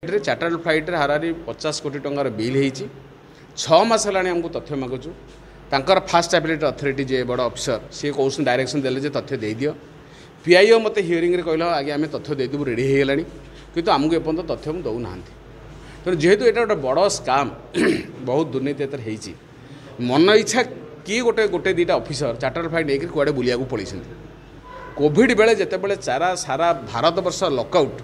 chartered flight हारारी 50 कोटी टंकार bill होती 6 मास आमको तथ्य मागुचु तांकर फास्ट एपेलेट अथॉरिटी जे बड़ ऑफिसर सी कौन डायरेक्शन देले तथ्य दे दियो पीआईओ मत हियरिंग रे कहला आगे आम तथ्य देदेबू रेडी हो गलानी किंतु आमको एपर्यंत तथ्य दौना तेणु जेहेतु ये गोटे बड़ स्काम बहुत दुर्नीति होती मन इच्छा किए गोटे गोटे दीटा ऑफिसर चार्टर्ड फ्लाइट नहीं कुआडे बुलिया पड़ी कोविड बेले जिते सारा सारा भारत वर्ष लकआउट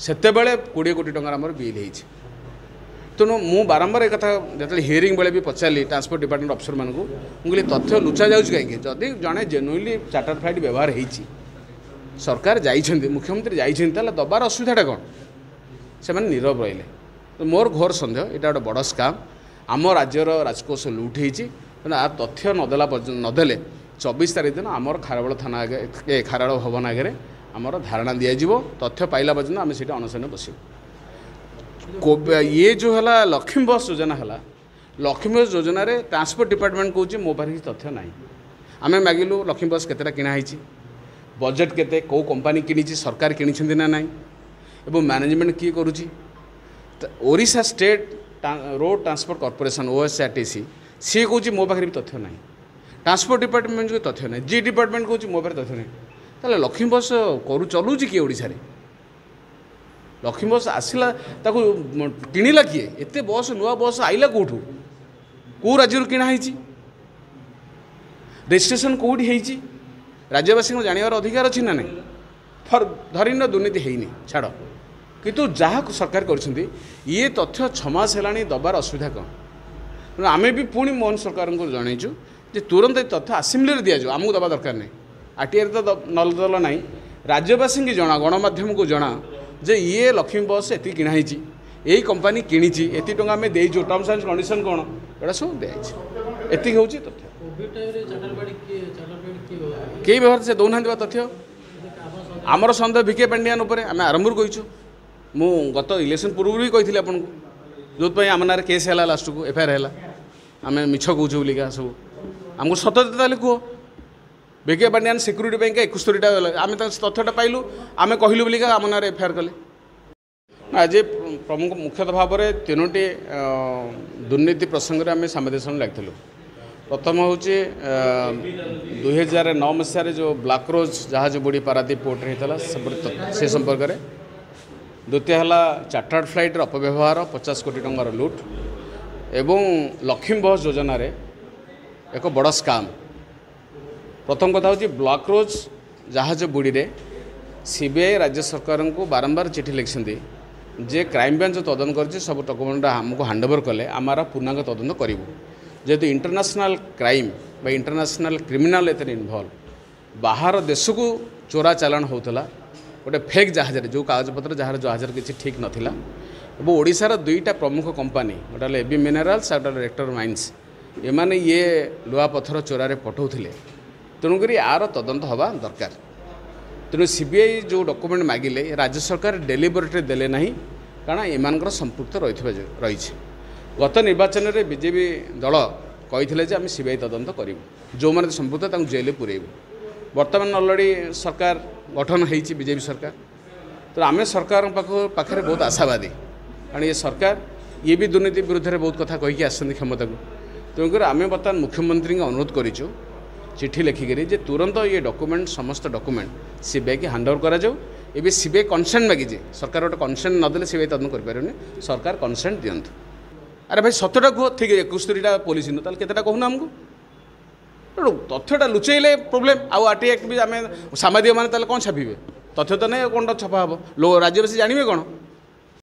सेते 20 कोटी टंकार आमर बिल होती तेणु मु बारंबार एक कथा जो हियरिंग बेले भी पचारि ट्रांसपोर्ट डिपार्टमेंट अफिसर मानक मुझे तथ्य लुचा जाऊँ कहीं जदि जड़े जेनुइनली चार्टर्ड फ्लाइट व्यवहार होती सरकार जाइछन्ति मुख्यमंत्री जाइछन्ति दबार असुविधाटा कौन से नीरव रहिले तो मोर घोर सन्देह यहाँ गोटे बड़ स्काम आम राज्यर राजकोष लुट होती आ तथ्य नदेले 24 तारीख दिन आमर खारबेल थाना आगे खारबेल भवन आगे आमर धारणा दिज्व तथ्य पाइला पर्यटन आम से अनशन बस ये जो है लक्ष्मी बस योजना है लक्ष्मी बस योजन ट्रांसपोर्ट डिपार्टमेंट कौच मो पाखे तथ्य ना आम मागिलु लक्ष्मी बस केतेटा किणाई बजेट केते कौ कंपनी किणी सरकार किणी ना ना एवं मैनेजमेंट किए करुँची Odisha state road transport corporation OSRTC सी कौच मो पाखे भी तथ्य ना ट्रांसपोर्ट डिपार्टमेंट जो तथ्य ना जी डिपार्टमेंट कौच मो पाखे तथ्य ना ताले लक्ष्मी बस चलूँ किए ओडिशा रे लक्ष्मी बस आसला किणिला किए एत बस नुआ बस आइला कौटू कौ राज्य किणाई रजिस्ट्रेशन कौटी होती राज्यवासी जानवर अधिकार अच्छी ना नहीं फर धरीन दुर्नीति है छाड़ किंतु जहाँ सरकार कर ये तथ्य 6 मास है दबार असुविधा कौन तेणु आम भी पुणी मोहन सरकार को जनईचु जे तुरंत तथ्य आसेम्बली दिजाऊ आमको दबा दरकार नहीं आरटीआई तो नल ना राज्यवासी की जना गणमाध्यम को जना जे ये लक्ष्मी बस एति किणाई यही कंपनी किणी एति टंका आम देचु टर्म्स एंड कंडीशन कौन एटा सब दिखाई एति हूँ तथ्य कई व्यवहार से दौना तथ्य आमर सन्देह VK पांडियान आम आरंभ कहीचु मु गत इलेक्शन पूर्व भी कही आपको जो आम ना केस है लास्ट को FIR है आम मिछ कौचु बोलिका सब आमको सतता कह VK पांडियान सिक्यूरीटी बैंक 71टा आम तथ्यटा पाइलु आम कहलु बोलिका आम ना FIR कले आज प्रमुख मुख्यतः भाव में 3टी दुर्नीति प्रसंग में संवेदनशील लगिलु प्रथम हूँ 2009 मसीह जो ब्लैक रोज जहाज बुड़ी पारादीप पोर्ट होता से संपर्क में द्वितीय है चार्टर्ड फ्लाइट अपव्यवहार 50 कोटी टंकार लुट एवं लक्ष्मी बस योजन एक बड़ स्काम प्रथम कथा हूँ ब्लैक रोज जहाज बुड़ी रे CBI राज्य सरकार को बारंबार चिठी लिखिं जे क्राइम ब्रांच तदंत कर सब डॉक्यूमेंट आमको हैंडओवर कले आमार पूर्णांग तदंत करूँ जेहेतु इंटरनेशनल क्राइम बा इंटरनेशनल क्रिमिनाल एते इन्वॉल्व बाहर देश को चोरा चालान होता गोटे फेक जहाज जो कागजपत्र जहाँ जहाज किसी ठीक नाला और ओडिशार 2टा प्रमुख कंपनी गोटे AB मिनरल्स और रेक्टर माइन्स एमाने ये लुआ पत्थर चोरारे पठाऊले तेणुक यार तदंत हवा दरकार तेणु CBI जो डॉक्यूमेंट मागिले राज्य सरकार डेलीबरेटली देले नहीं कारण एमानकर संपृक्त रही गत निर्वाचन में BJP दल कही आम CBI तदंत करूँ जो मैंने संपृक्त जेल पुरेबू बर्तमान अलरेडी सरकार गठन होती BJP सरकार तो आम सरकार पाखे बहुत आशावादी कारण ये सरकार ये भी दुर्नीति विरुद्ध में बहुत कथा कहीकि आसती क्षमता को तेणुक आम बर्तमान मुख्यमंत्री अनुरोध करूँ चिठी लिखिकी जे तुरंत ये डॉक्यूमेंट समस्त डॉक्यूमेंट CBI की हैंडओवर करा जाऊ ये CBI कनसेंट मागिजे सरकार गोटे कनसेंट नदेले CBI तदंत कर सरकार कनसेंट दिंतु अरे भाई 17टा कह ठीक है 71टा पुलिस नु ताल केतेटा कहूना हमको तथ्यटा लुचेले प्रोब्लेम आउ RTI एक्ट भी आम सामाजिक मैंने कौन छापे तथ्य तो नहीं कौन छपा हम राज्यवासी जानवे कौन